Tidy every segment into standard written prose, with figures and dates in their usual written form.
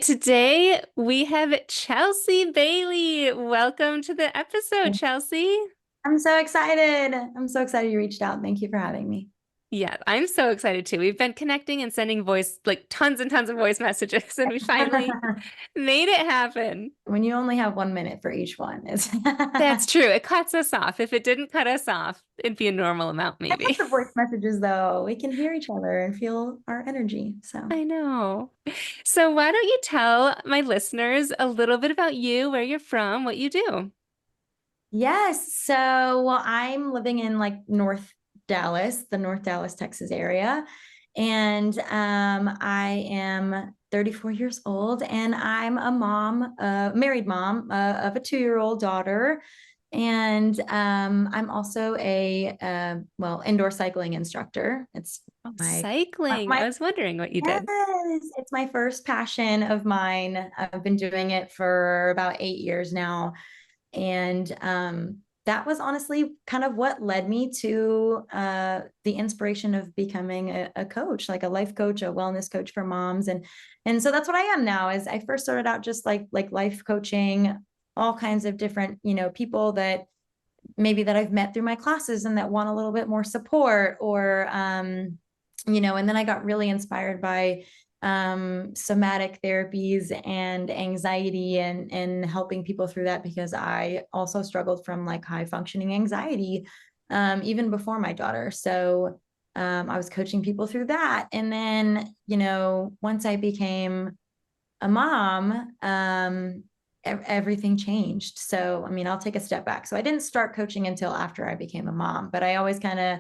Today we have Chelsea Bailey. Welcome to the episode, Chelsea. I'm so excited. I'm so excited you reached out. Thank you for having me. Yeah, I'm so excited too. We've been connecting and sending like tons and tons of voice messages, and we finally made it happen. When you only have 1 minute for each one, it's That's I true. It cuts us off. If it didn't cut us off, it'd be a normal amount, love maybe. the voice messages though. We can hear each other and feel our energy. So I know. So, why don't you tell my listeners a little bit about you, where you're from, what you do? yes. I'm living in like North Dallas, the North Dallas, Texas area. And I am 34 years old and I'm a mom, married mom of a 2-year-old daughter. And I'm also a indoor cycling instructor. It's Oh, my, cycling. I my, was wondering what you did. yes, it's my first passion of mine. I've been doing it for about 8 years now. And that was honestly kind of what led me to the inspiration of becoming a coach, like a life coach, a wellness coach for moms. And so that's what I am now. Is I first started out just like life coaching all kinds of different, people that maybe that I've met through my classes and that want a little bit more support or and then I got really inspired by somatic therapies and anxiety and helping people through that because I also struggled from like high functioning anxiety even before my daughter. So I was coaching people through that. And then, once I became a mom, everything changed. So, I mean, I'll take a step back. So I didn't start coaching until after I became a mom, but I always kind of,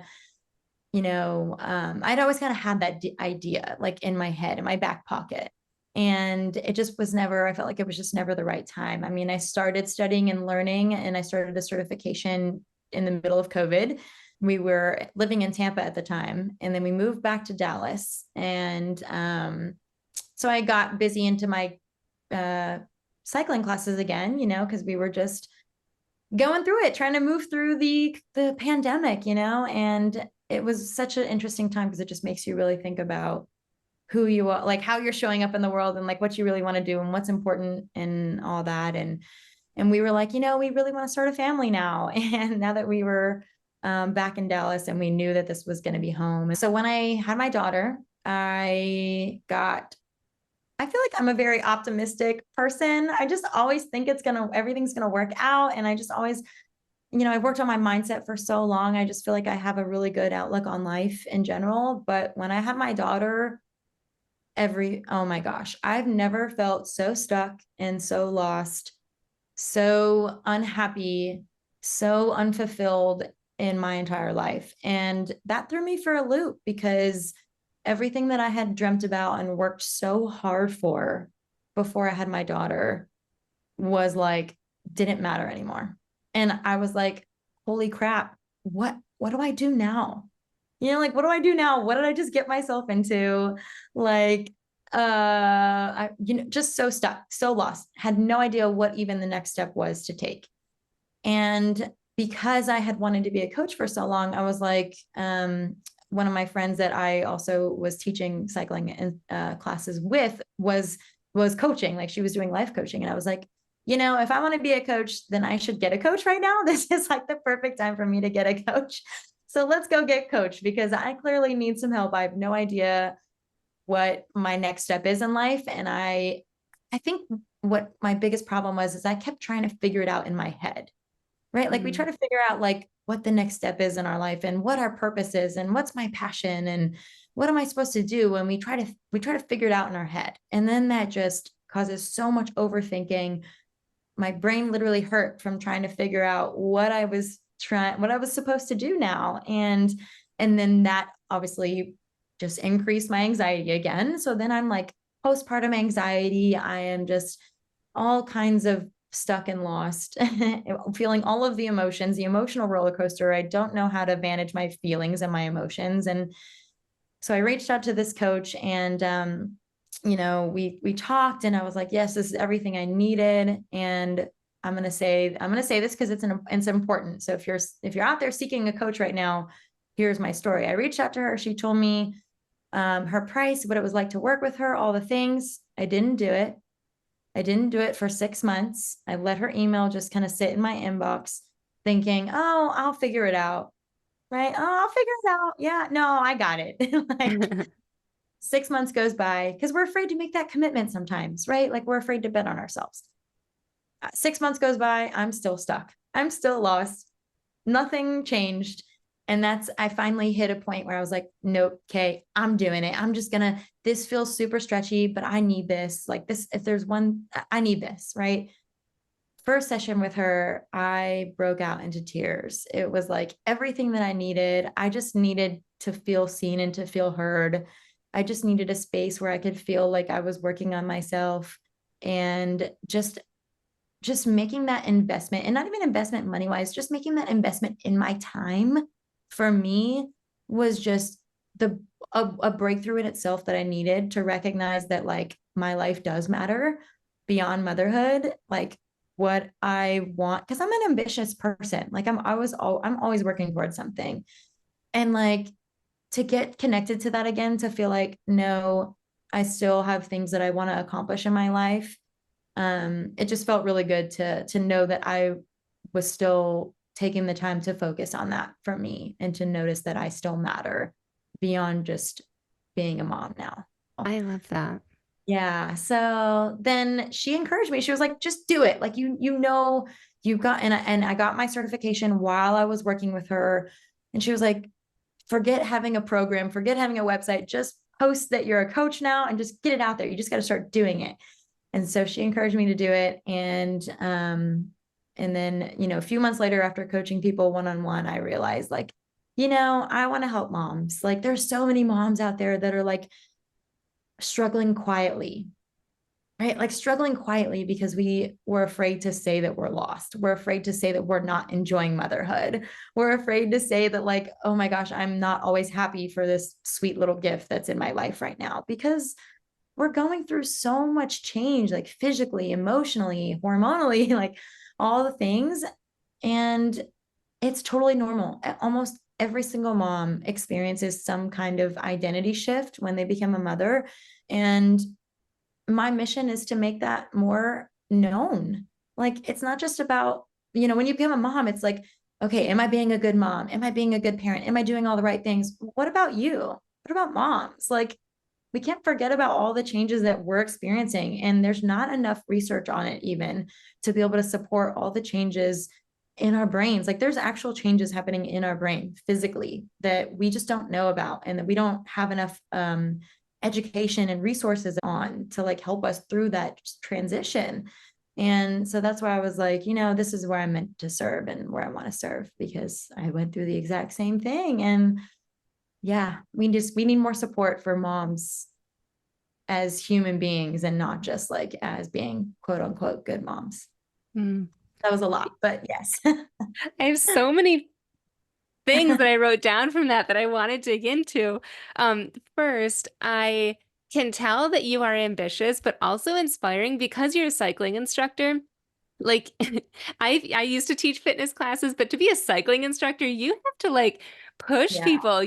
I'd always kind of had that idea like in my head, in my back pocket. And it just was never, I felt like it was just never the right time. I mean, I started studying and learning and I started a certification in the middle of COVID. We were living in Tampa at the time, and then we moved back to Dallas. And so I got busy into my uh, cycling classes again, because we were just going through it, trying to move through the pandemic, and it was such an interesting time because it just makes you really think about who you are, like how you're showing up in the world and like what you really want to do and what's important and all that. And we were like, we really want to start a family now. And now that we were back in Dallas and we knew that this was going to be home. So when I had my daughter, I feel like I'm a very optimistic person. I just always think everything's gonna work out. And I just always, I've worked on my mindset for so long. I just feel like I have a really good outlook on life in general. But when I had my daughter, oh my gosh, I've never felt so stuck and so lost, so unhappy, so unfulfilled in my entire life. And that threw me for a loop because everything that I had dreamt about and worked so hard for before I had my daughter was like, didn't matter anymore. And I was like, holy crap, what do I do now? Like what do I do now? What did I just get myself into? Like just so stuck, so lost, had no idea what even the next step was to take. And because I had wanted to be a coach for so long, I was like, one of my friends that I also was teaching cycling classes with was coaching, like she was doing life coaching, and I was like, if I want to be a coach, then I should get a coach right now. This is like the perfect time for me to get a coach. So let's go get coached because I clearly need some help. I have no idea what my next step is in life, and I think what my biggest problem was is I kept trying to figure it out in my head, right? Like we try Mm. to figure out like what the next step is in our life and what our purpose is and what's my passion and what am I supposed to do? And we try to figure it out in our head. And then that just causes so much overthinking. My brain literally hurt from trying to figure out what I was supposed to do now. And then that obviously just increased my anxiety again. So then I'm like postpartum anxiety. I am just all kinds of stuck and lost, feeling all of the emotions, the emotional roller coaster. I don't know how to manage my feelings and my emotions. And so I reached out to this coach and we talked and I was like, yes, this is everything I needed. And I'm gonna say this because it's important. So if you're out there seeking a coach right now, here's my story. I reached out to her. She told me her price, what it was like to work with her, all the things. I didn't do it. I didn't do it for 6 months. I let her email just kind of sit in my inbox, thinking, oh, I'll figure it out. Right. Oh, I'll figure it out. Yeah, no, I got it. Like 6 months goes by because we're afraid to make that commitment sometimes, right? Like we're afraid to bet on ourselves. 6 months goes by. I'm still stuck. I'm still lost. Nothing changed. And I finally hit a point where I was like, nope, okay, I'm doing it. I'm just gonna, this feels super stretchy, but I need this. Like this, if there's one, I need this, right? First session with her, I broke out into tears. It was like everything that I needed. I just needed to feel seen and to feel heard. I just needed a space where I could feel like I was working on myself and just making that investment, and not even investment money wise, just making that investment in my time for me was just a breakthrough in itself that I needed to recognize that like my life does matter beyond motherhood. Like what I want, because I'm an ambitious person. Like I'm always working towards something. And like to get connected to that again, to feel like, no, I still have things that I want to accomplish in my life. It just felt really good to know that I was still taking the time to focus on that for me and to notice that I still matter beyond just being a mom now. I love that. Yeah. So then she encouraged me. She was like, just do it. Like you've got, and I got my certification while I was working with her. And she was like, forget having a program, forget having a website, just post that you're a coach now and just get it out there. You just got to start doing it. And so she encouraged me to do it. And then, a few months later, after coaching people one-on-one, I realized like, I want to help moms. Like there's so many moms out there that are like struggling quietly, right? Like struggling quietly because we were afraid to say that we're lost. We're afraid to say that we're not enjoying motherhood. We're afraid to say that like, oh my gosh, I'm not always happy for this sweet little gift that's in my life right now, because we're going through so much change, like physically, emotionally, hormonally, like all the things. And it's totally normal. Almost every single mom experiences some kind of identity shift when they become a mother. And my mission is to make that more known. Like, it's not just about, when you become a mom, it's like, okay, am I being a good mom? Am I being a good parent? Am I doing all the right things? What about you? What about moms? Like, we can't forget about all the changes that we're experiencing. And there's not enough research on it, even to be able to support all the changes in our brains. Like, there's actual changes happening in our brain physically that we just don't know about, and that we don't have enough education and resources on to like help us through that transition. And so that's why I was like, this is where I'm meant to serve and where I want to serve, because I went through the exact same thing. And yeah, we need more support for moms as human beings and not just like as being quote unquote good moms. Mm. That was a lot, but yes. I have so many things that I wrote down from that I want to dig into. First, I can tell that you are ambitious, but also inspiring because you're a cycling instructor. Like I used to teach fitness classes, but to be a cycling instructor, you have to like push Yeah. people,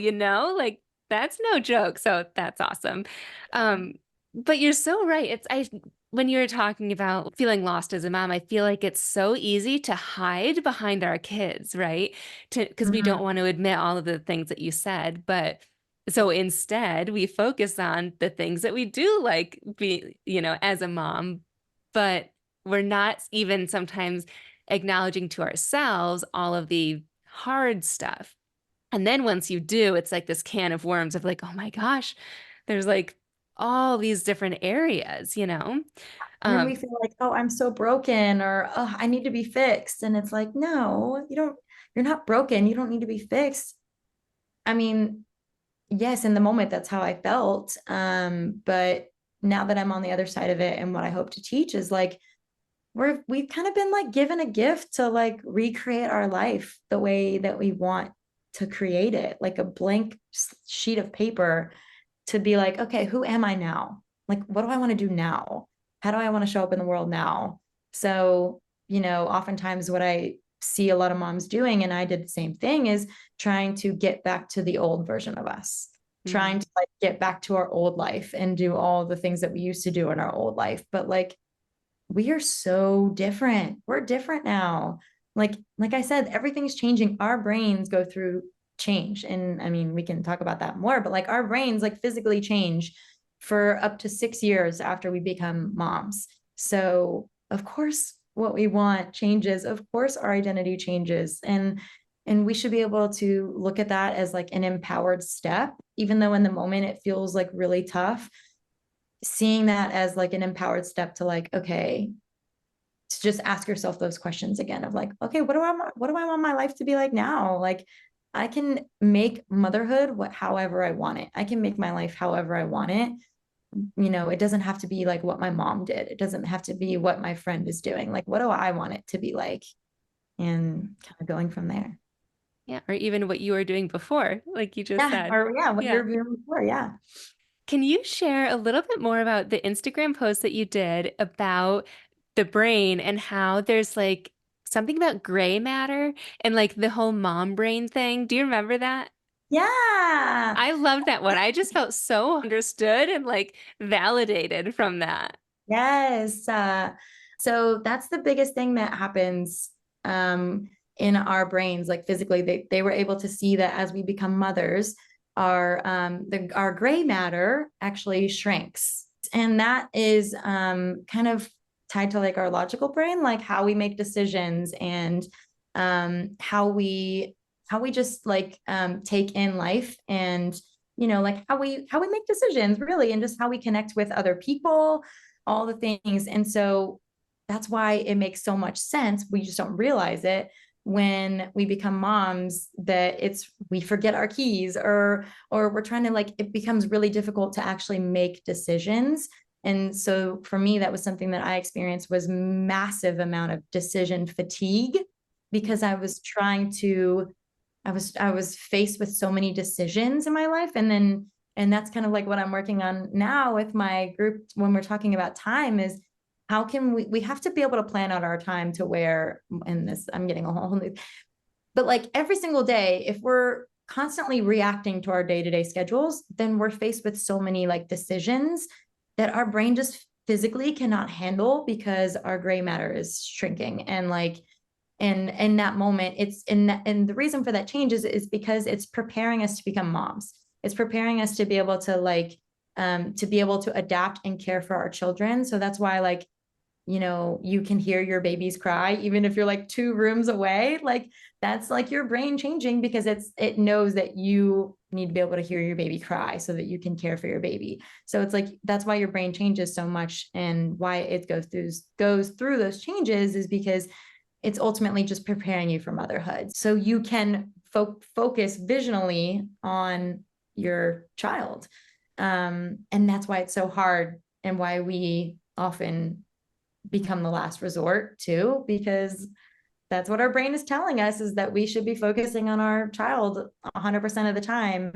Like that's no joke. So that's awesome. Um, but you're so right. It's when you're talking about feeling lost as a mom, I feel like it's so easy to hide behind our kids, right? Because we don't Mhm. want to admit all of the things that you said, but so instead we focus on the things that we do like as a mom, but we're not even sometimes acknowledging to ourselves all of the hard stuff. And then once you do, it's like this can of worms of like, oh my gosh, there's like all these different areas. And then we Um, feel like, oh, I'm so broken, or oh, I need to be fixed. And it's like, no, you're not broken. You don't need to be fixed. I mean, yes, in the moment, that's how I felt. But now that I'm on the other side of it, and what I hope to teach is like, we've kind of been like given a gift to like recreate our life the way that we want to create it, like a blank sheet of paper, to be like, okay, who am I now? Like, what do I want to do now? How do I want to show up in the world now? So, oftentimes what I see a lot of moms doing, and I did the same thing, is trying to get back to the old version of us, mm, trying to like get back to our old life and do all the things that we used to do in our old life. But like, we are so different. We're different now. Like I said, everything's changing. Our brains go through change. And I mean, we can talk about that more, but like our brains like physically change for up to 6 years after we become moms. So of course what we want changes. Of course our identity changes. And we should be able to look at that as like an empowered step, even though in the moment it feels like really tough, seeing that as like an empowered step to like, okay, to just ask yourself those questions again of like, okay, what do I want my life to be like now? Like I can make motherhood however I want it. I can make my life however I want it. It doesn't have to be like what my mom did. It doesn't have to be what my friend is doing. Like, what do I want it to be like? And kind of going from there. Yeah, or even what you were doing before, like you just Yeah. said. Or yeah, what Yeah. you're doing before. Yeah. Can you share a little bit more about the Instagram post that you did about the brain and how there's like something about gray matter and like the whole mom brain thing? Do you remember that? Yeah. I loved that one. I just felt so understood and like validated from that. Yes. So that's the biggest thing that happens in our brains, like physically. They were able to see that as we become mothers, our gray matter actually shrinks. And that is kind of tied to like our logical brain, like how we make decisions and how we just like take in life and like how we make decisions really, and just how we connect with other people, all the things. And so that's why it makes so much sense. We just don't realize it when we become moms, that we forget our keys, or we're trying to like, it becomes really difficult to actually make decisions. And so for me, that was something that I experienced, was massive amount of decision fatigue, because I was faced with so many decisions in my life. And that's kind of like what I'm working on now with my group when we're talking about time, is how can we have to be able to plan out our time to where, and this, I'm getting a whole new, but like every single day, if we're constantly reacting to our day-to-day schedules, then we're faced with so many like decisions that our brain just physically cannot handle, because our gray matter is shrinking. And like, and in that moment, and the reason for that change is because it's preparing us to become moms. It's preparing us to be able to like to be able to adapt and care for our children. So that's why like, you can hear your babies cry even if you're like 2 rooms away. Like that's like your brain changing, because it knows that you need to be able to hear your baby cry so that you can care for your baby. So it's like, that's why your brain changes so much, and why it goes through those changes is because it's ultimately just preparing you for motherhood, so you can focus visionally on your child. And that's why it's so hard, and why we often become the last resort too, because that's what our brain is telling us, is that we should be focusing on our child 100% of the time.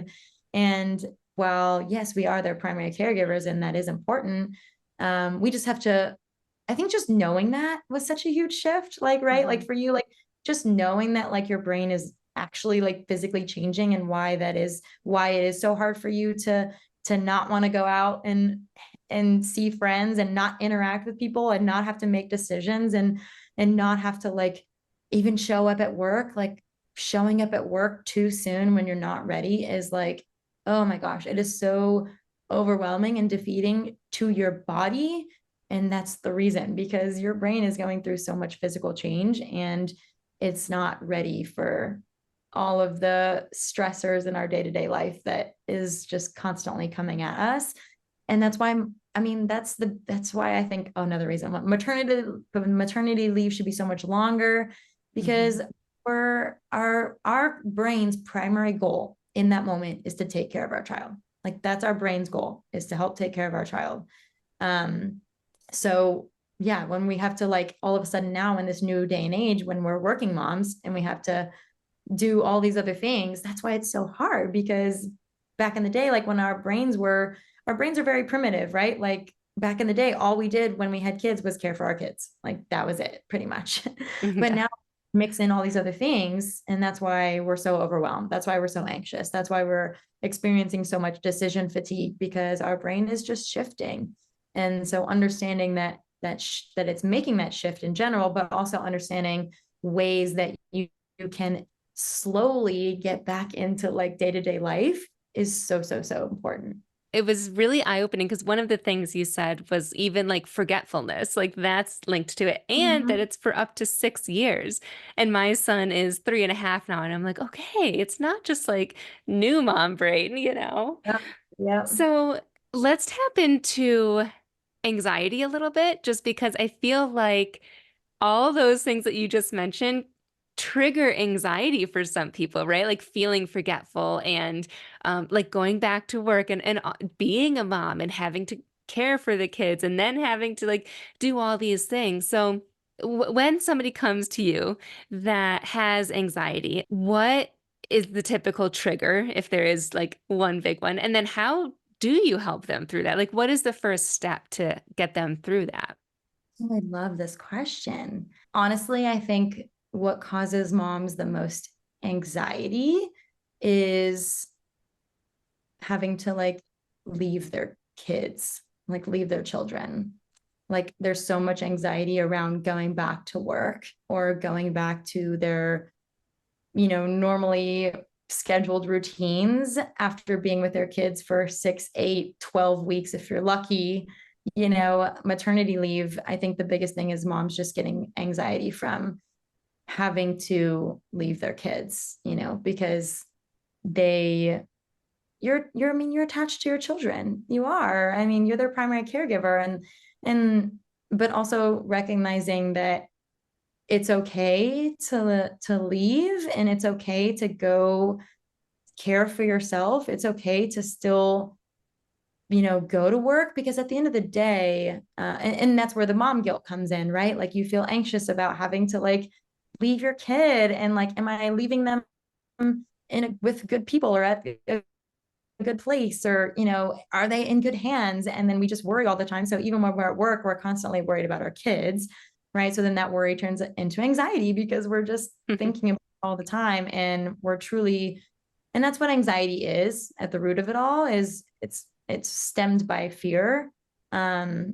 And while yes, we are their primary caregivers, and that is important, we just have to, I think just knowing that was such a huge shift, like, right? Mhm. Like for you, like just knowing that like your brain is actually like physically changing, and why it is so hard for you to not want to go out and see friends and not interact with people and not have to make decisions, and not have to like even show up at work. Like showing up at work too soon when you're not ready is like, oh my gosh, it is so overwhelming and defeating to your body. And that's the reason, because your brain is going through so much physical change, and it's not ready for all of the stressors in our day-to-day life that is just constantly coming at us. And that's why I mean, that's why I think, oh, another reason maternity leave should be so much longer, because Mhm. our brain's primary goal in that moment is to take care of our child. Like that's our brain's goal, is to help take care of our child. um so yeah, when we have to like all of a sudden now in this new day and age, when we're working moms and we have to do all these other things, that's why it's so hard. Because back in the day, like when our brains are very primitive, right? Like back in the day, all we did when we had kids was care for our kids. Like that was it pretty much. But Yeah. now mix in all these other things, and that's why we're so overwhelmed. That's why we're so anxious. That's why we're experiencing so much decision fatigue, because our brain is just shifting. And so understanding that that it's making that shift in general, but also understanding ways that you can slowly get back into like day-to-day life is so important. It was really eye-opening because one of the things you said was even like forgetfulness, like that's linked to it, and that Mhm. it's for up to 6 years. And my son is 3.5 now, and I'm like, okay, it's not just like new mom brain, you know? Yep. Yep. So let's tap into anxiety a little bit, just because I feel like all those things that you just mentioned trigger anxiety for some people, right? Like feeling forgetful and like going back to work and being a mom and having to care for the kids and then having to like do all these things. So w when somebody comes to you that has anxiety, what is the typical trigger if there is like one big one? And then how do you help them through that? Like, what is the first step to get them through that? Oh, I love this question. Honestly, I think what causes moms the most anxiety is having to like leave their kids, like leave their children. Like there's so much anxiety around going back to work or going back to their, normally scheduled routines after being with their kids for 6, 8, 12 weeks, if you're lucky. Maternity leave, I think the biggest thing is moms just getting anxiety from having to leave their kids, because they I mean, you're attached to your children. You are. I mean, you're their primary caregiver, and but also recognizing that it's okay to leave, and it's okay to go care for yourself. It's okay to still, go to work, because at the end of the day, and that's where the mom guilt comes in, right? Like you feel anxious about having to like leave your kid, and like, am I leaving them with good people or at a good place, or are they in good hands? And then we just worry all the time. So even when we're at work, we're constantly worried about our kids, right? So then that worry turns into anxiety because we're just thinking about it all the time, and we're truly, and that's what anxiety is at the root of it all. Is it's stemmed by fear. But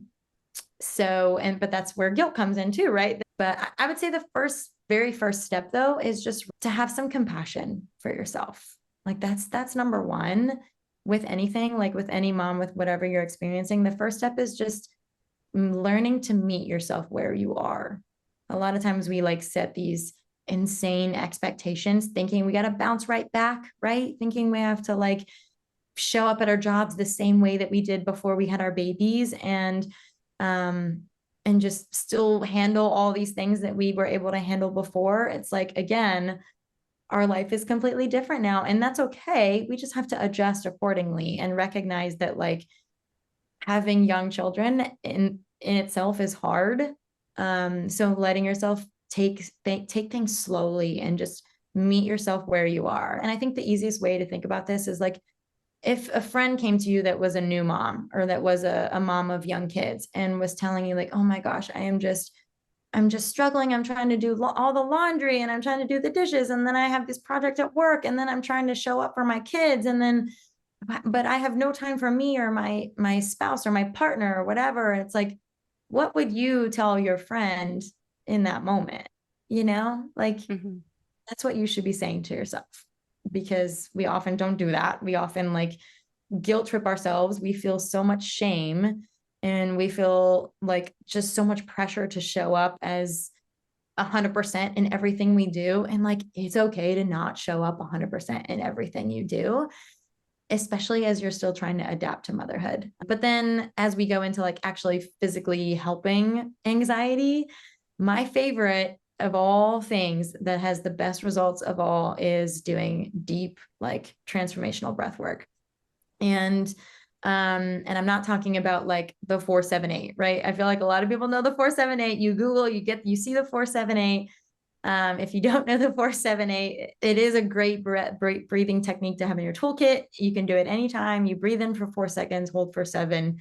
that's where guilt comes in too, right? But I would say the very first step though is just to have some compassion for yourself. Like that's number one with anything, like with any mom, with whatever you're experiencing. The first step is just learning to meet yourself where you are. A lot of times we like set these insane expectations, thinking we got to bounce right back, right? Thinking we have to like show up at our jobs the same way that we did before we had our babies, um and just still handle all these things that we were able to handle before. It's like, again, our life is completely different now, and that's okay. We just have to adjust accordingly and recognize that like having young children in itself is hard. So letting yourself take things slowly and just meet yourself where you are. And I think the easiest way to think about this is like, if a friend came to you that was a new mom, or that was a mom of young kids, and was telling you like, oh my gosh, I'm just struggling. I'm trying to do all the laundry, and I'm trying to do the dishes, and then I have this project at work, and then I'm trying to show up for my kids, and then but I have no time for me or my spouse or my partner or whatever. And it's like, what would you tell your friend in that moment? Like Mhm. that's what you should be saying to yourself, because we often don't do that. We often like guilt trip ourselves. We feel so much shame, and we feel like just so much pressure to show up as 100% in everything we do. And like, it's okay to not show up 100% in everything you do, especially as you're still trying to adapt to motherhood. But then as we go into like actually physically helping anxiety, my favorite of all things that has the best results of all is doing deep, like transformational breath work. And I'm not talking about like the 4-7-8, right? I feel like a lot of people know the 4-7-8. You Google, you see the 4-7-8. If you don't know the 4-7-8, it is a great breathing technique to have in your toolkit. You can do it anytime. You breathe in for 4 seconds, hold for 7,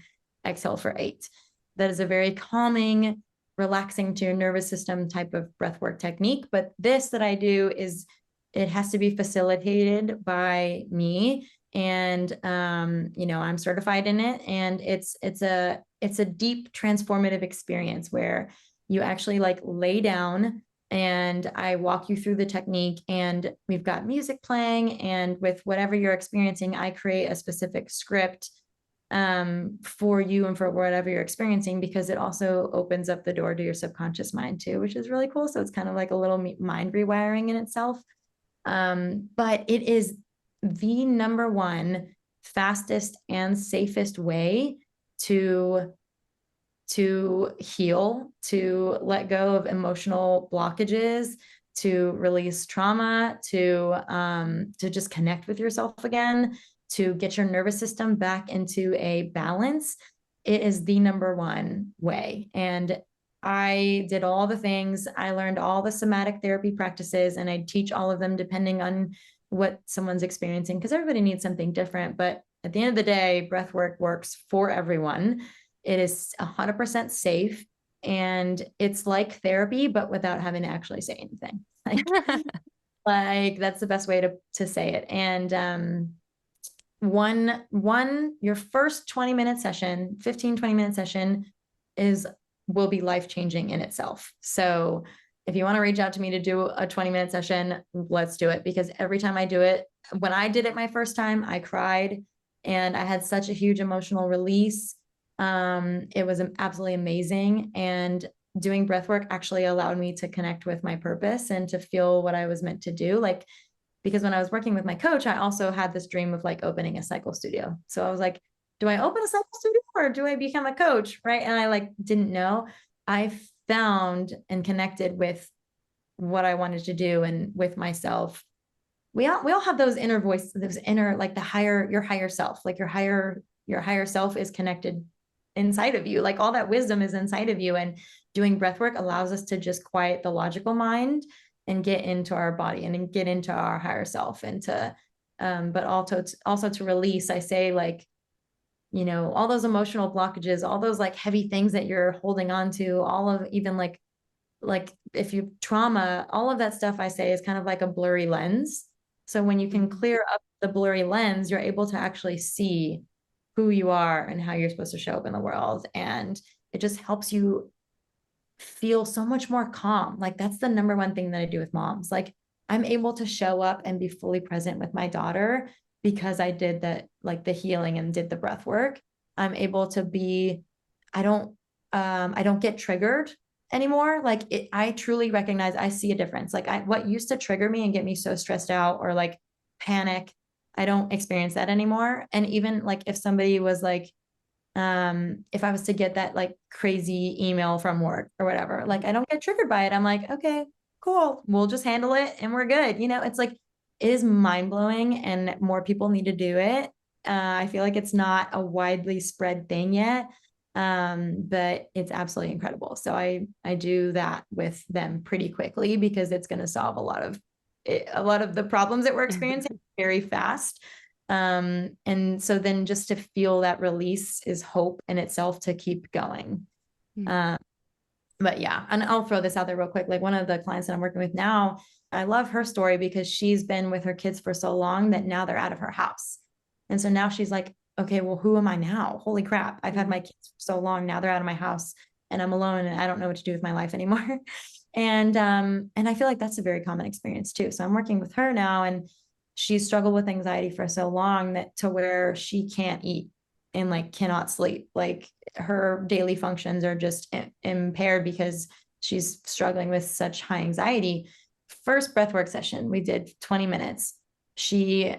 exhale for 8. That is a very calming, relaxing to your nervous system type of breathwork technique. But this that I do is, it has to be facilitated by me, And I'm certified in it, and it's a deep transformative experience where you actually like lay down and I walk you through the technique, and we've got music playing, and with whatever you're experiencing, I create a specific script for you and for whatever you're experiencing, because it also opens up the door to your subconscious mind too, which is really cool. So it's kind of like a little mind rewiring in itself. But it is the number one fastest and safest way to heal, to let go of emotional blockages, to release trauma, to just connect with yourself again, to get your nervous system back into a balance. It is the number one way. And I did all the things. I learned all the somatic therapy practices, and I teach all of them depending on what someone's experiencing, because everybody needs something different. But at the end of the day, breath work works for everyone. It is 100% safe, and it's like therapy, but without having to actually say anything. Like that's the best way to say it. And your first 20-minute session, 15-20 minute session will be life-changing in itself. So if you want to reach out to me to do a 20-minute session, let's do it. Because every time I do it, when I did it my first time, I cried and I had such a huge emotional release. It was absolutely amazing. And doing breath work actually allowed me to connect with my purpose and to feel what I was meant to do. Like, because when I was working with my coach, I also had this dream of like opening a cycle studio. So I was like, do I open a cycle studio or do I become a coach? Right. And I like didn't know. I found and connected with what I wanted to do and with myself. We all have those inner voices, those inner, like your higher self, like your higher self is connected inside of you. Like all that wisdom is inside of you. And doing breath work allows us to just quiet the logical mind and get into our body and get into our higher self, and to but also to release. I say, like, all those emotional blockages, all those like heavy things that you're holding on to, all of, even like if you trauma, all of that stuff, I say, is kind of like a blurry lens. So when you can clear up the blurry lens, you're able to actually see who you are and how you're supposed to show up in the world. And it just helps you feel so much more calm. Like that's the number one thing that I do with moms. Like I'm able to show up and be fully present with my daughter because I did that, like the healing and did the breath work. I'm able to be, I don't get triggered anymore. Like I truly recognize, I see a difference. Like what used to trigger me and get me so stressed out or like panic, I don't experience that anymore. And even like if somebody was like, if I was to get that like crazy email from work or whatever, like I don't get triggered by it. I'm like, okay, cool, we'll just handle it and we're good. It's like it is mind blowing, and more people need to do it. I feel like it's not a widely spread thing yet, but it's absolutely incredible. So I do that with them pretty quickly because it's going to solve a lot of the problems that we're experiencing very fast. And so then just to feel that release is hope in itself to keep going. But yeah, and I'll throw this out there real quick. Like one of the clients that I'm working with now, I love her story because she's been with her kids for so long that now they're out of her house. And so now she's like, okay, well, who am I now? Holy crap. I've had my kids for so long. Now they're out of my house and I'm alone and I don't know what to do with my life anymore. And I feel like that's a very common experience too. So I'm working with her now, and she's struggled with anxiety for so long that to where she can't eat and like cannot sleep. Like her daily functions are just impaired because she's struggling with such high anxiety. First breathwork session, we did 20 minutes. She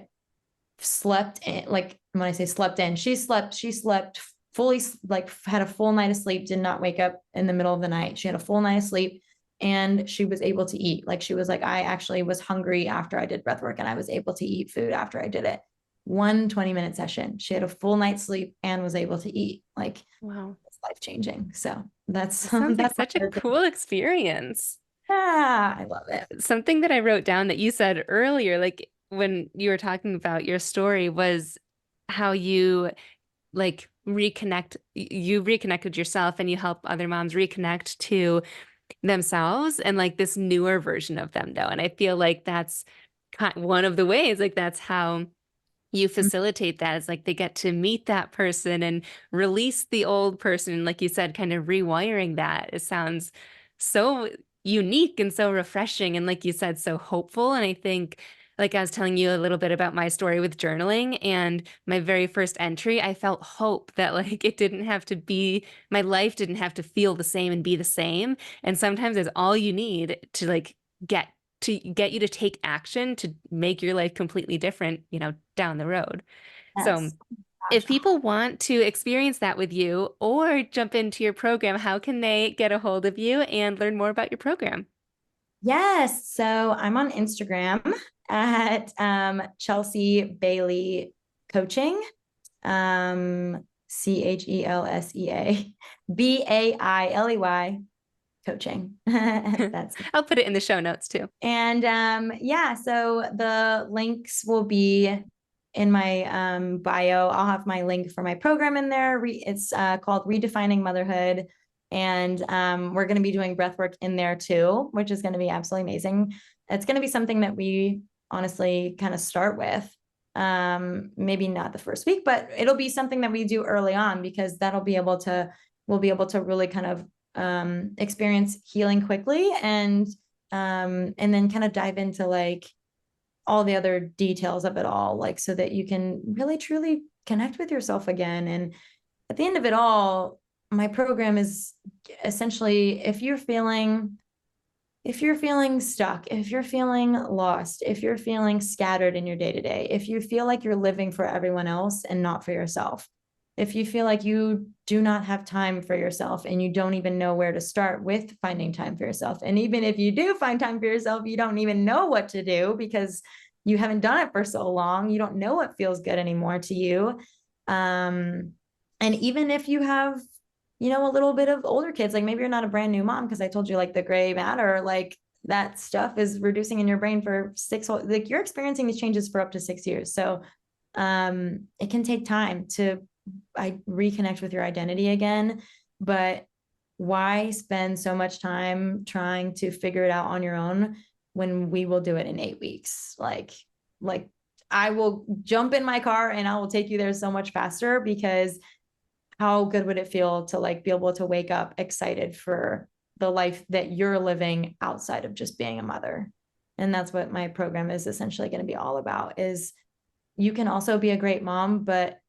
slept in, like when I say slept in, she slept fully, like had a full night of sleep, did not wake up in the middle of the night. She had a full night of sleep and she was able to eat. Like she was like, I actually was hungry after I did breathwork and I was able to eat food after I did it. 1 20-minute session. She had a full night's sleep and was able to eat. Like, Wow. it's life-changing. So that's That sounds like that's such a cool experience. I love it. Something that I wrote down that you said earlier, like when you were talking about your story, was how you like you reconnected yourself and you help other moms reconnect to themselves and like this newer version of them though. And I feel like that's one of the ways, like that's how you facilitate that. It's like they get to meet that person and release the old person. Like you said, kind of rewiring that. It sounds so unique and so refreshing. And like you said, so hopeful. And I think, like I was telling you a little bit about my story with journaling and my very first entry, I felt hope that like it didn't have to be, my life didn't have to feel the same and be the same. And sometimes it's all you need to like get get you to take action to make your life completely different, down the road. So Yes. Gosh. if people want to experience that with you or jump into your program, how can they get a hold of you and learn more about your program? Yes. So I'm on Instagram at Chelsea Bailey Coaching. Chelsea Bailey coaching. That's I'll put it in the show notes too. and yeah, so the links will be in my bio. I'll have my link for my program in there. It's called Redefining Motherhood. And we're going to be doing breath work in there too, which is going to be absolutely amazing. It's going to be something that we honestly kind of start with. Maybe not the first week, but it'll be something that we do early on because we'll be able to really kind of experience healing quickly and then kind of dive into like all the other details of it all, like so that you can really truly connect with yourself again. And at the end of it all, my program is essentially if you're feeling stuck, if you're feeling lost, if you're feeling scattered in your day to day, if you feel like you're living for everyone else and not for yourself, if you feel like you do not have time for yourself and you don't even know where to start with finding time for yourself, and even if you do find time for yourself, you don't even know what to do because you haven't done it for so long, you don't know what feels good anymore to you. And even if you have a little bit of older kids, like maybe you're not a brand new mom, because I told you like the gray matter, like that stuff is reducing in your brain for like you're experiencing these changes for up to 6 years. So it can take time to reconnect with your identity again, but why spend so much time trying to figure it out on your own when we will do it in 8 weeks? Like I will jump in my car and I will take you there so much faster, because how good would it feel to like be able to wake up excited for the life that you're living outside of just being a mother? And that's what my program is essentially going to be all about. Is you can also be a great mom, but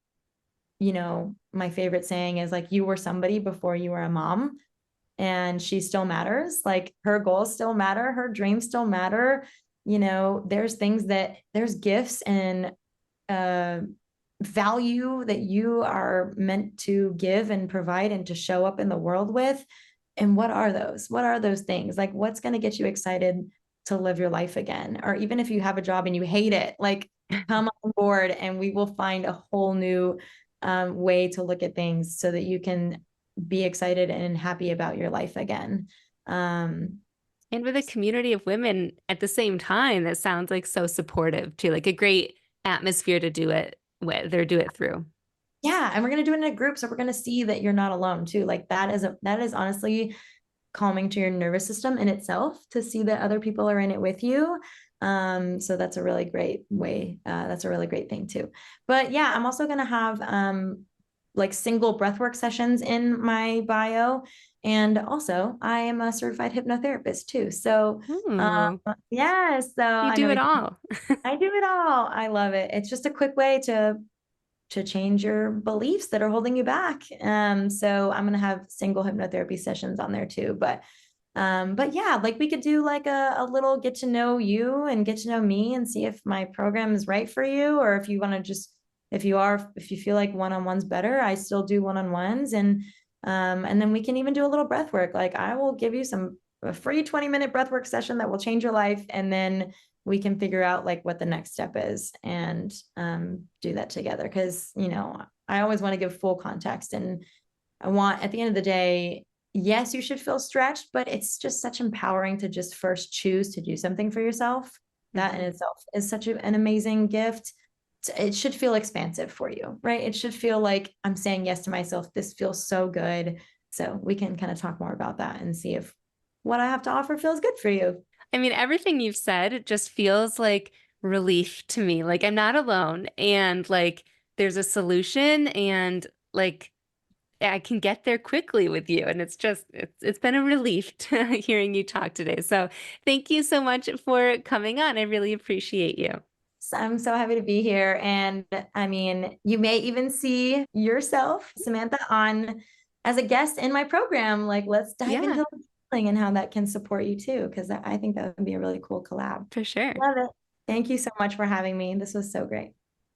my favorite saying is like, you were somebody before you were a mom, and she still matters. Like her goals still matter, her dreams still matter. There's gifts and uh value that you are meant to give and provide and to show up in the world with. And what are those things? Like what's going to get you excited to live your life again? Or even if you have a job and you hate it, like come on board and we will find a whole new way to look at things so that you can be excited and happy about your life again. um And with a community of women at the same time, that sounds like so supportive too, like a great atmosphere to do it with or do it through. yeah, and we're going to do it in a group, so we're going to see that you're not alone too. Like that is honestly calming to your nervous system in itself, to see that other people are in it with you. So that's a really great way. That's a really great thing too. But yeah, I'm also going to have like single breathwork sessions in my bio. And also I am a certified hypnotherapist too. So Ooh, yeah, so you I do know it all. I do it all. I love it. It's just a quick way to change your beliefs that are holding you back. So I'm gonna have single hypnotherapy sessions on there too. But yeah, like we could do like a little get to know you and get to know me and see if my program is right for you, or if you want to just if you feel like one-on-ones better, I still do one-on-ones. And then we can even do a little breath work. Like I will give you a free 20-minute breath work session that will change your life, and then we can figure out like what the next step is and do that together. Because I always want to give full context, and I want, at the end of the day, yes, you should feel stretched, but it's just such empowering to just first choose to do something for yourself. That in Mhm. itself is such an amazing gift. It should feel expansive for you, right? It should feel like I'm saying yes to myself. This feels so good. So we can kind of talk more about that and see if what I have to offer feels good for you. I mean, everything you've said, it just feels like relief to me. Like I'm not alone and like there's a solution and like I can get there quickly with you. And it's just, it's been a relief to hearing you talk today. So thank you so much for coming on. I really appreciate you. So I'm so happy to be here. And I mean, you may even see yourself, Samantha, on as a guest in my program. Like, let's dive Yeah, into healing and how that can support you too, because I think that would be a really cool collab. for sure. Love it. Thank you so much for having me. This was so great.